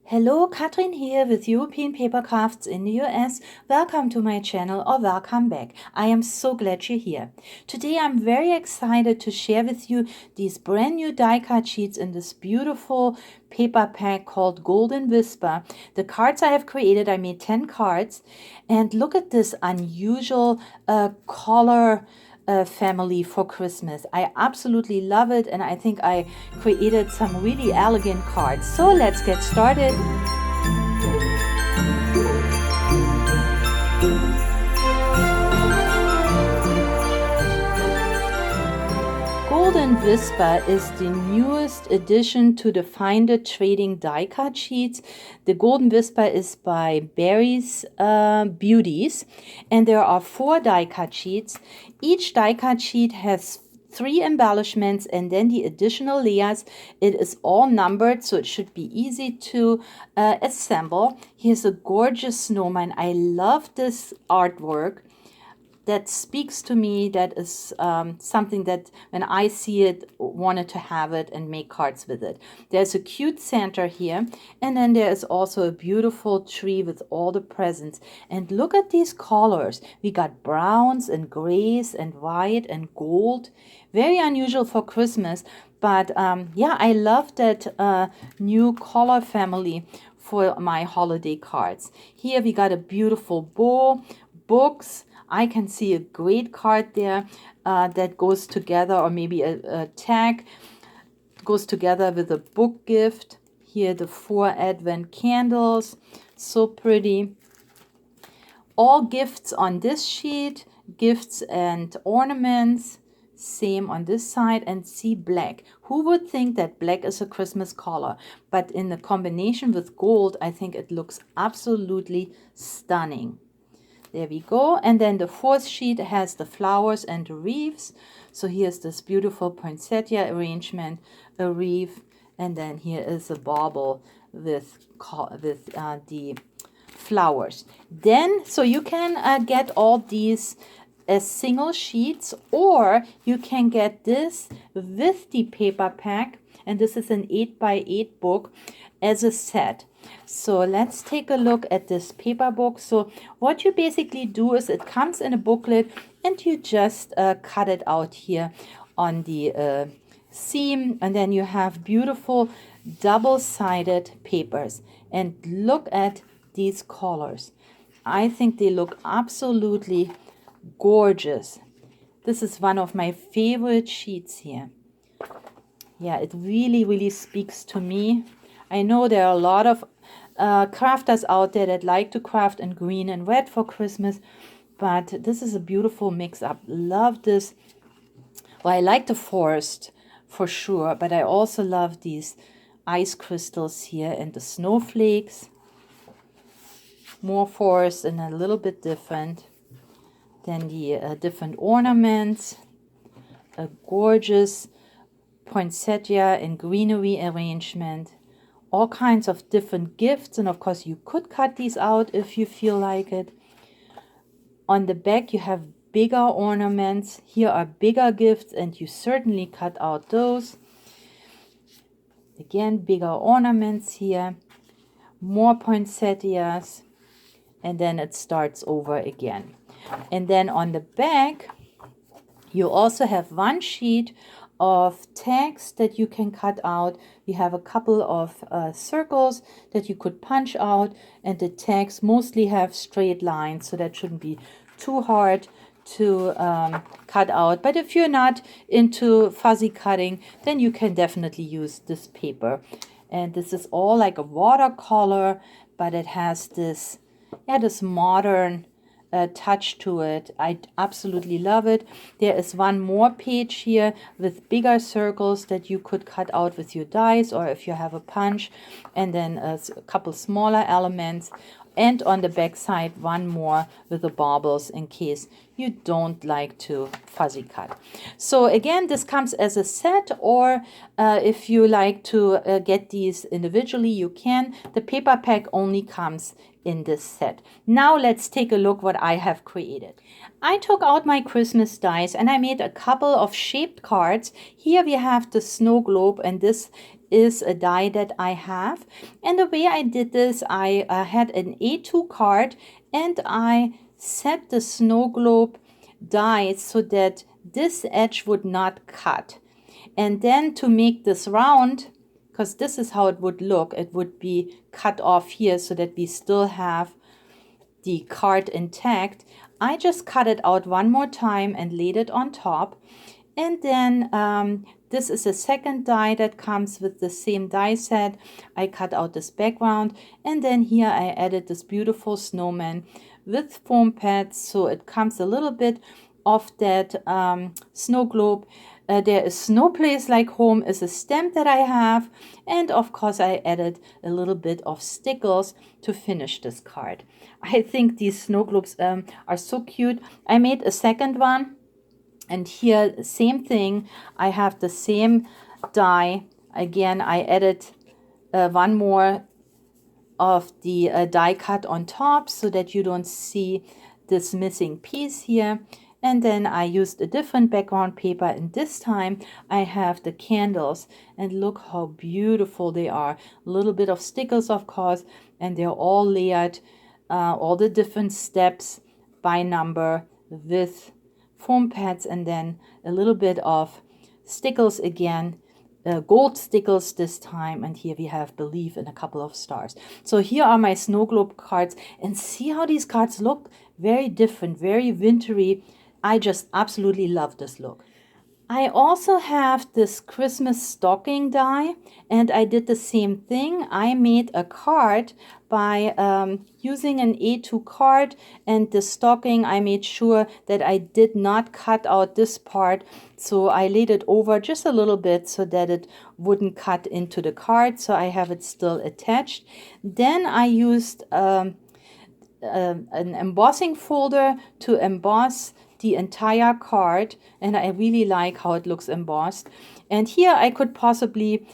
Hello, Katrin here with European Paper Crafts in the US. Welcome to my channel or welcome back. I am so glad you're here. Today I'm very excited to share with you these brand new die cut sheets in this beautiful paper pack called Golden Whisper. The cards I have created, I made 10 cards, and look at this unusual color family for Christmas. I absolutely love it, and I think I created some really elegant cards. So let's get started. Golden Whisper is the newest addition to the FindIt trading die cut sheets. The Golden Whisper is by Barry's Beauties, and there are 4 die cut sheets. Each die cut sheet has 3 embellishments and then the additional layers. It is all numbered, so it should be easy to assemble. Here's a gorgeous snowman. I love this artwork. That speaks to me. That is something that when I see it, wanted to have it and make cards with it. There's a cute Santa here, and then there is also a beautiful tree with all the presents. And look at these colors. We got browns and grays and white and gold. Very unusual for Christmas, but yeah, I love that new color family for my holiday cards. Here we got a beautiful bow, books. I can see a great card there that goes together, or maybe a tag goes together with a book gift. Here the 4 Advent candles, so pretty. All gifts on this sheet, gifts and ornaments. Same on this side, and see black. Who would think that black is a Christmas color? But in the combination with gold, I think it looks absolutely stunning. There we go. And then the 4th sheet has the flowers and the wreaths. So here's this beautiful poinsettia arrangement, a wreath, and then here is a bauble with the flowers. Then, so you can get all these as single sheets, or you can get this with the paper pack, and this is an 8x8 book as a set. So let's take a look at this paper book. So what you basically do is it comes in a booklet, and you just cut it out here on the seam, and then you have beautiful double-sided papers. And look at these colors. I think they look absolutely gorgeous. This is one of my favorite sheets here. Yeah, it really speaks to me. I know there are a lot of crafters out there that like to craft in green and red for Christmas, but this is a beautiful mix-up. Love this. Well, I like the forest for sure, but I also love these ice crystals here and the snowflakes. More forest and a little bit different. Then the different ornaments. A gorgeous poinsettia and greenery arrangement. All kinds of different gifts, and of course you could cut these out if you feel like it. On the back you have bigger ornaments. Here are bigger gifts, and you certainly cut out those. Again, bigger ornaments here, more poinsettias, and then it starts over again. And then on the back you also have one sheet of tags that you can cut out. We have a couple of circles that you could punch out, and the tags mostly have straight lines, so that shouldn't be too hard to cut out. But if you're not into fuzzy cutting, then you can definitely use this paper. And this is all like a watercolor, but it has this, yeah, this modern touch to it. I absolutely love it. There is one more page here with bigger circles that you could cut out with your dies, or if you have a punch, and then a couple smaller elements. And on the back side, one more with the baubles in case you don't like to fuzzy cut. So again, this comes as a set, or if you like to get these individually, you can. The paper pack only comes in this set. Now let's take a look what I have created. I took out my Christmas dies and I made a couple of shaped cards. Here we have the snow globe, and this is a die that I have. And the way I did this, I had an A2 card and I set the snow globe die so that this edge would not cut. And then to make this round, because this is how it would be cut off here so that we still have the card intact. I just cut it out one more time and laid it on top. And then this is a second die that comes with the same die set. I cut out this background, and then here I added this beautiful snowman with foam pads, so it comes a little bit of that snow globe. There is "No Place Like Home" is a stamp that I have, and of course I added a little bit of stickles to finish this card. I think these snow globes are so cute. I made a second one, and here same thing. I have the same die. Again, I added one more of the die cut on top so that you don't see this missing piece here. And then I used a different background paper, and this time I have the candles, and look how beautiful they are. A little bit of stickers, of course, and they're all layered, all the different steps by number with foam pads, and then a little bit of stickers again, gold stickers this time, and here we have "Believe" and a couple of stars. So here are my snow globe cards, and see how these cards look. Very different, very wintry. I just absolutely love this look. I also have this Christmas stocking die, and I did the same thing. I made a card by using an A2 card, and the stocking, I made sure that I did not cut out this part, so I laid it over just a little bit so that it wouldn't cut into the card, so I have it still attached. Then I used an embossing folder to emboss the entire card, and I really like how it looks embossed. And here I could possibly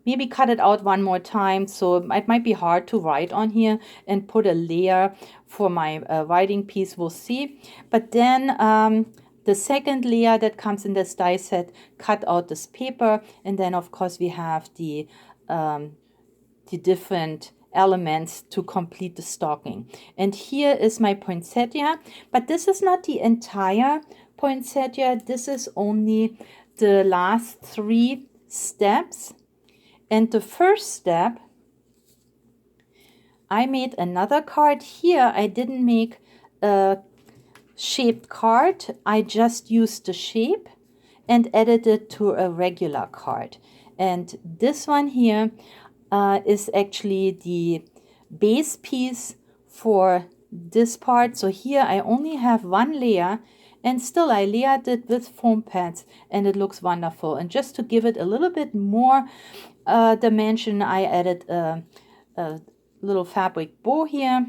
maybe cut it out one more time, so it might be hard to write on here, and put a layer for my writing piece. We'll see. But then the second layer that comes in this die set, cut out this paper, and then of course we have the different elements to complete the stocking. And here is my poinsettia, but this is not the entire poinsettia. This is only the last 3 steps. And the first step, I made another card. Here I didn't make a shaped card. I just used the shape and added it to a regular card. And this one here is actually the base piece for this part. So here I only have one layer, and still I layered it with foam pads, and it looks wonderful. And just to give it a little bit more dimension, I added a little fabric bow here.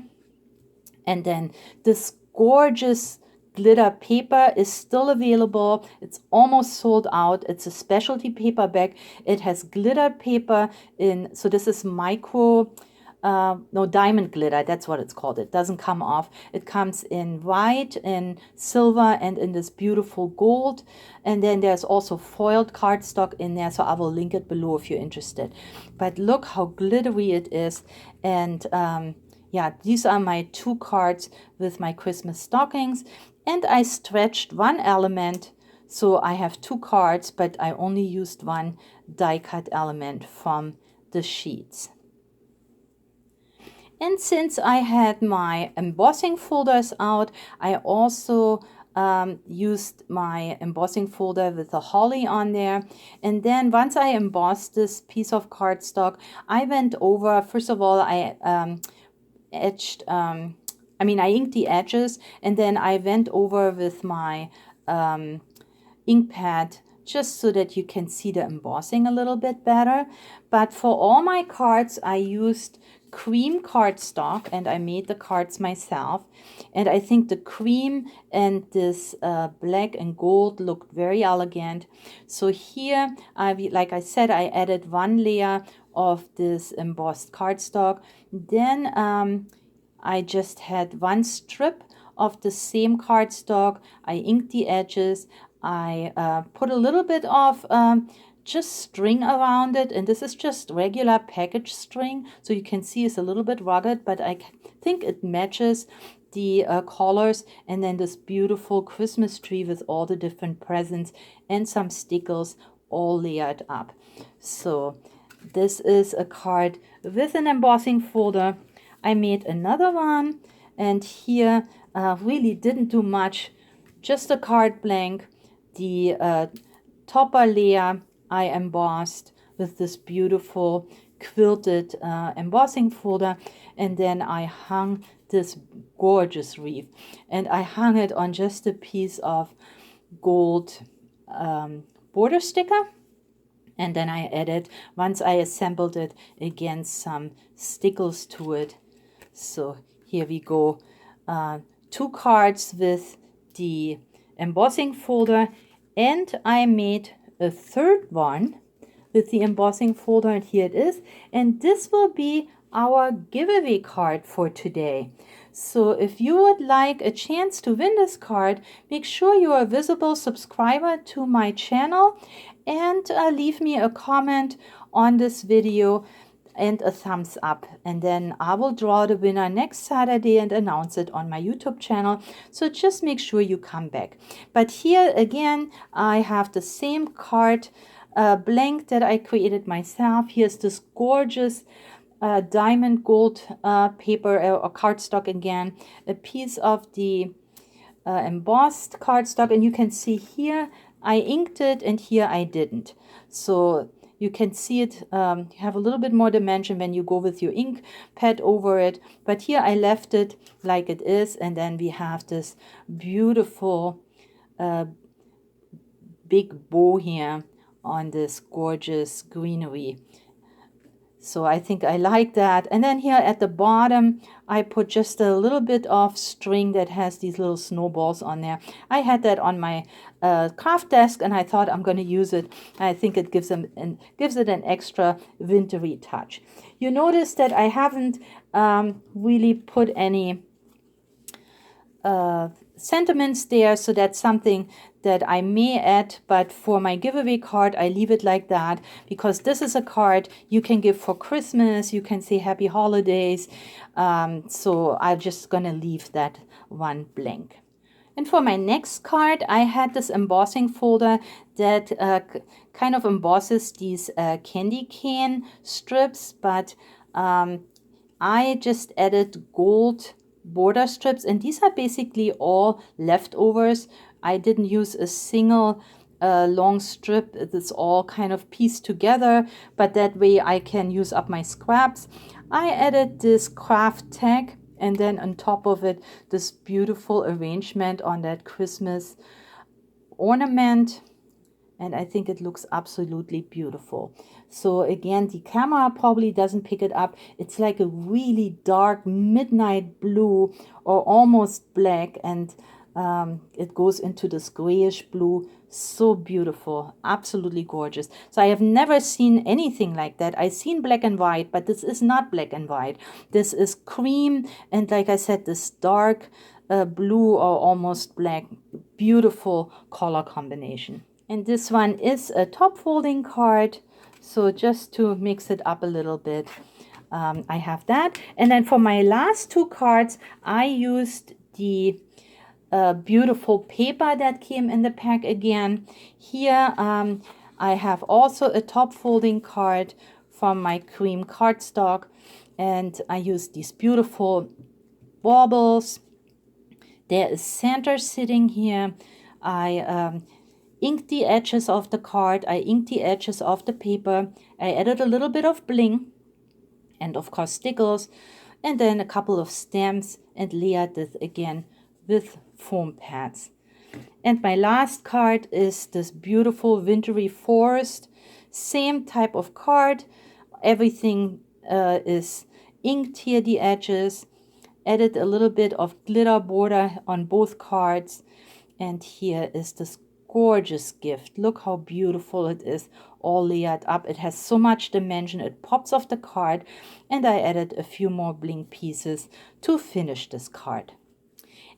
And then this gorgeous glitter paper is still available. It's almost sold out. It's a specialty paper bag. It has glitter paper in, so this is micro, no, diamond glitter. That's what it's called. It doesn't come off. It comes in white, in silver, and in this beautiful gold. And then there's also foiled cardstock in there, so I will link it below if you're interested. But look how glittery it is. And yeah, these are my 2 cards with my Christmas stockings. And I stretched one element, so I have 2 cards, but I only used one die cut element from the sheets. And since I had my embossing folders out, I also used my embossing folder with a holly on there. And then once I embossed this piece of cardstock, I went over, first of all, I inked the edges, and then I went over with my ink pad just so that you can see the embossing a little bit better. But for all my cards, I used cream cardstock, and I made the cards myself. And I think the cream and this black and gold looked very elegant. So here, like I said, I added one layer of this embossed cardstock. Then I just had one strip of the same cardstock. I inked the edges. I put a little bit of just string around it, and this is just regular package string, so you can see it's a little bit rugged, but I think it matches the colors. And then this beautiful Christmas tree with all the different presents and some stickers all layered up. So this is a card with an embossing folder. I made another one, and here really didn't do much, just a card blank. The topper layer I embossed with this beautiful quilted embossing folder, and then I hung this gorgeous wreath, and I hung it on just a piece of gold border sticker. And then I added, once I assembled it, again some stickers to it. So here we go. 2 cards with the embossing folder, and I made a third one with the embossing folder, and here it is. And this will be our giveaway card for today. So if you would like a chance to win this card, make sure you are a visible subscriber to my channel, and leave me a comment on this video and a thumbs up, and then I will draw the winner next Saturday and announce it on my YouTube channel. So just make sure you come back. But here again, I have the same card blank that I created myself. Here's this gorgeous diamond gold paper or cardstock again, a piece of the embossed cardstock, and you can see here I inked it and here I didn't. So you can see it have a little bit more dimension when you go with your ink pad over it, but here I left it like it is. And then we have this beautiful big bow here on this gorgeous greenery. So I think I like that. And then here at the bottom, I put just a little bit of string that has these little snowballs on there. I had that on my craft desk, and I thought I'm going to use it. I think it gives it an extra wintry touch. You notice that I haven't really put any sentiments there, so that's something that I may add, but for my giveaway card I leave it like that, because this is a card you can give for Christmas. You can say happy holidays, so I'm just gonna leave that one blank. And for my next card, I had this embossing folder that kind of embosses these candy cane strips, but I just added gold border strips, and these are basically all leftovers. I didn't use a single long strip. It's all kind of pieced together, but that way I can use up my scraps. I added this craft tag, and then on top of it this beautiful arrangement on that Christmas ornament, and I think it looks absolutely beautiful. So again, the camera probably doesn't pick it up. It's like a really dark midnight blue or almost black, and it goes into this grayish blue. So beautiful, absolutely gorgeous. So I have never seen anything like that. I've seen black and white, but this is not black and white. This is cream, and like I said, this dark blue or almost black. Beautiful color combination. And this one is a top folding card, so just to mix it up a little bit, I have that. And then for my last 2 cards, I used the beautiful paper that came in the pack again. Here I have also a top folding card from my cream cardstock, and I used these beautiful baubles. There is Santa sitting here. I inked the edges of the card. I inked the edges of the paper. I added a little bit of bling and of course stickers, and then a couple of stamps, and layered it again with foam pads. And my last card is this beautiful wintry forest. Same type of card. Everything is inked here, the edges. Added a little bit of glitter border on both cards. And here is this gorgeous gift. Look how beautiful it is, all layered up. It has so much dimension. It pops off the card. And I added a few more bling pieces to finish this card.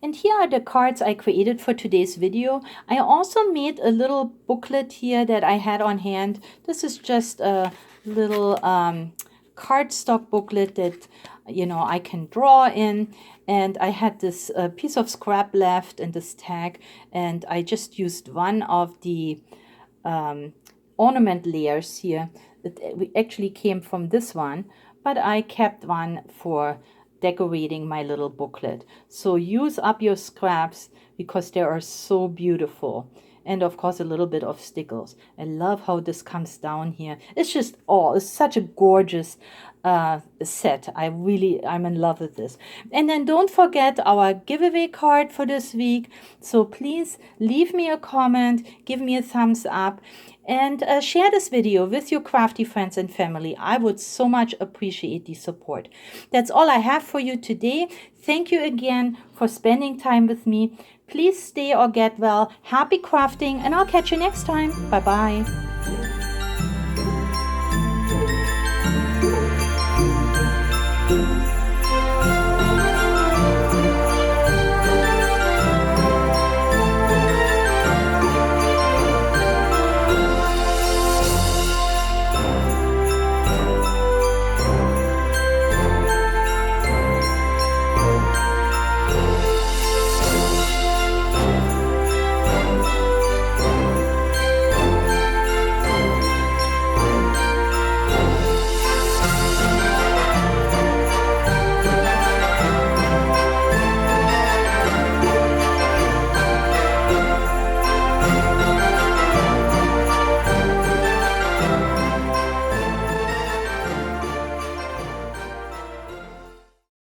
And here are the cards I created for today's video. I also made a little booklet here that I had on hand. This is just a little cardstock booklet that, you know, I can draw in. And I had this piece of scrap left and this tag, and I just used one of the ornament layers here. It actually came from this one, but I kept one for decorating my little booklet. So use up your scraps because they are so beautiful. And of course a little bit of stickles. I love how this comes down here. It's just, oh, it's such a gorgeous set. I'm in love with this. And then don't forget our giveaway card for this week. So please leave me a comment, give me a thumbs up, and share this video with your crafty friends and family. I would so much appreciate the support. That's all I have for you today. Thank you again for spending time with me. Please stay or get well. Happy crafting, and I'll catch you next time. Bye-bye.